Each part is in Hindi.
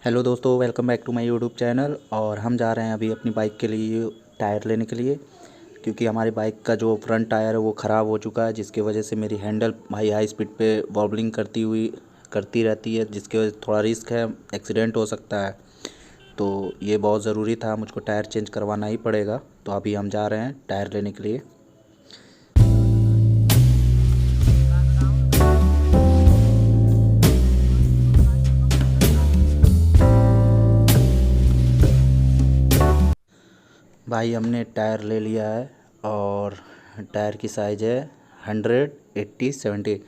हेलो दोस्तों, welcome back to my YouTube channel. और हम जा रहे हैं अभी अपनी बाइक के लिए टायर लेने के लिए, क्योंकि हमारी बाइक का जो फ्रंट टायर है वो ख़राब हो चुका है, जिसकी वजह से मेरी हैंडल हाई स्पीड पे वॉबलिंग करती रहती है, जिसकी वजह से थोड़ा रिस्क है, एक्सीडेंट हो सकता है। तो ये बहुत ज़रूरी था, मुझको टायर चेंज करवाना ही पड़ेगा। तो अभी हम जा रहे हैं टायर लेने के लिए। भाई हमने टायर ले लिया है और टायर की साइज़ है 180/70।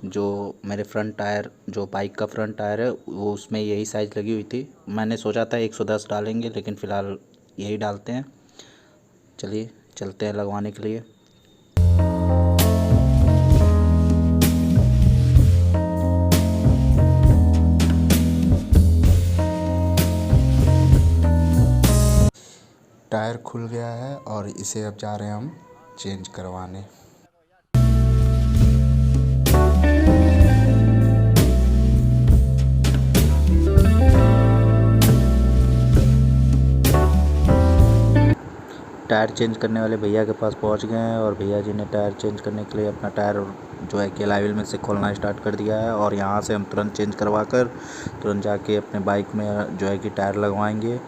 जो मेरे फ्रंट टायर, जो बाइक का फ्रंट टायर है वो उसमें यही साइज़ लगी हुई थी। मैंने सोचा था 110 डालेंगे, लेकिन फ़िलहाल यही डालते हैं। चलिए चलते हैं लगवाने के लिए। टायर खुल गया है और इसे अब जा रहे हैं हम चेंज करवाने। टायर चेंज करने वाले भैया के पास पहुंच गए हैं और भैया जी ने टायर चेंज करने के लिए अपना टायर जो है कि एलॉय व्हील में से खोलना स्टार्ट कर दिया है। और यहाँ से हम तुरंत चेंज करवा कर तुरंत जाके अपने बाइक में जो है कि टायर लगवाएंगे।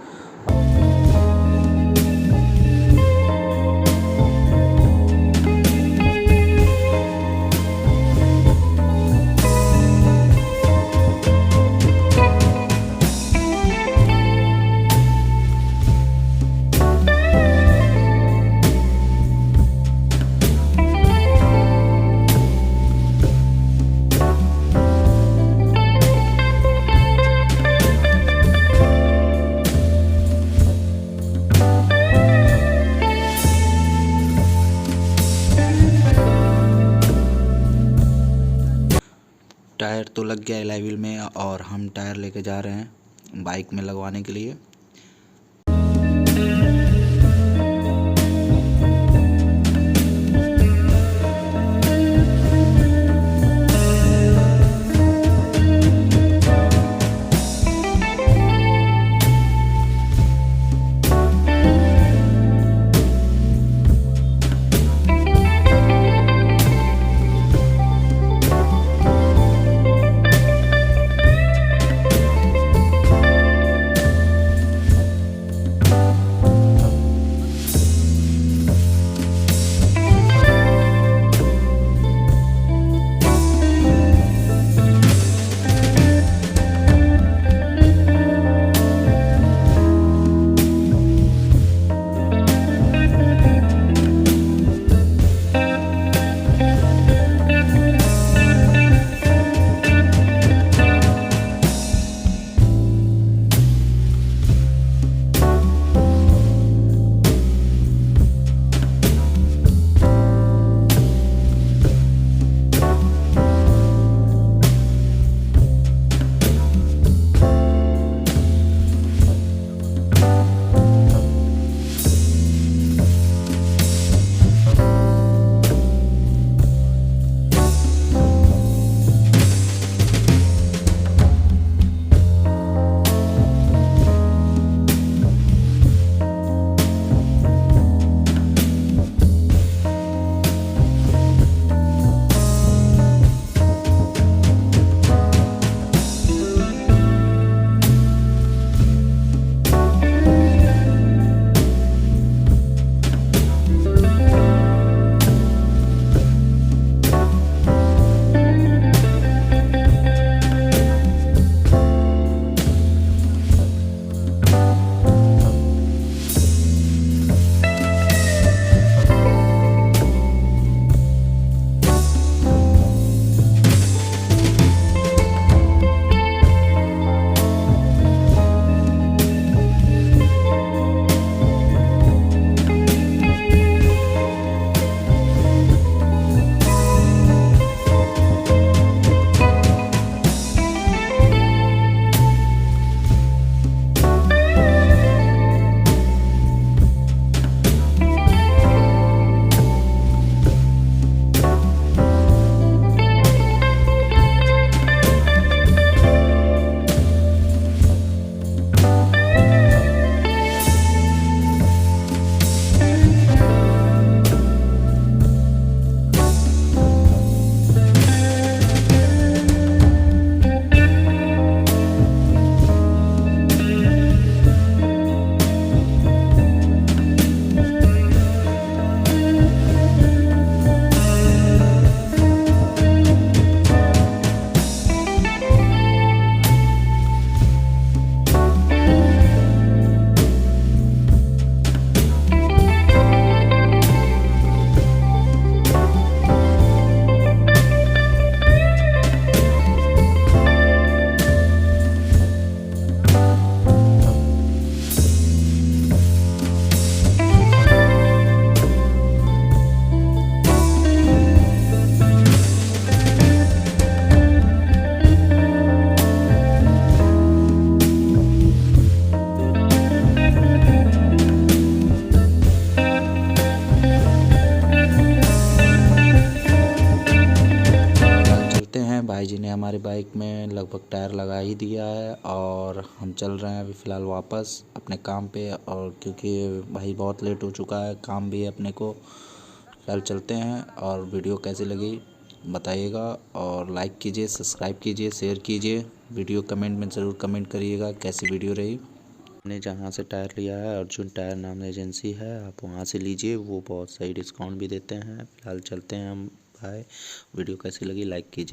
टायर तो लग गया एलॉय व्हील में और हम टायर लेके जा रहे हैं बाइक में लगवाने के लिए। ने हमारे बाइक में लगभग टायर लगा ही दिया है और हम चल रहे हैं अभी फ़िलहाल वापस अपने काम पे। और क्योंकि भाई बहुत लेट हो चुका है, काम भी है अपने को। कल चलते हैं। और वीडियो कैसी लगी बताइएगा और लाइक कीजिए, सब्सक्राइब कीजिए, शेयर कीजिए। वीडियो कमेंट में ज़रूर कमेंट करिएगा कैसी वीडियो रही। हमने जहाँ से टायर लिया है अर्जुन टायर नाम एजेंसी है, आप वहाँ से लीजिए, वो बहुत सही डिस्काउंट भी देते हैं। फ़िलहाल चलते हैं हम। बाय। वीडियो कैसी लगी लाइक कीजिए।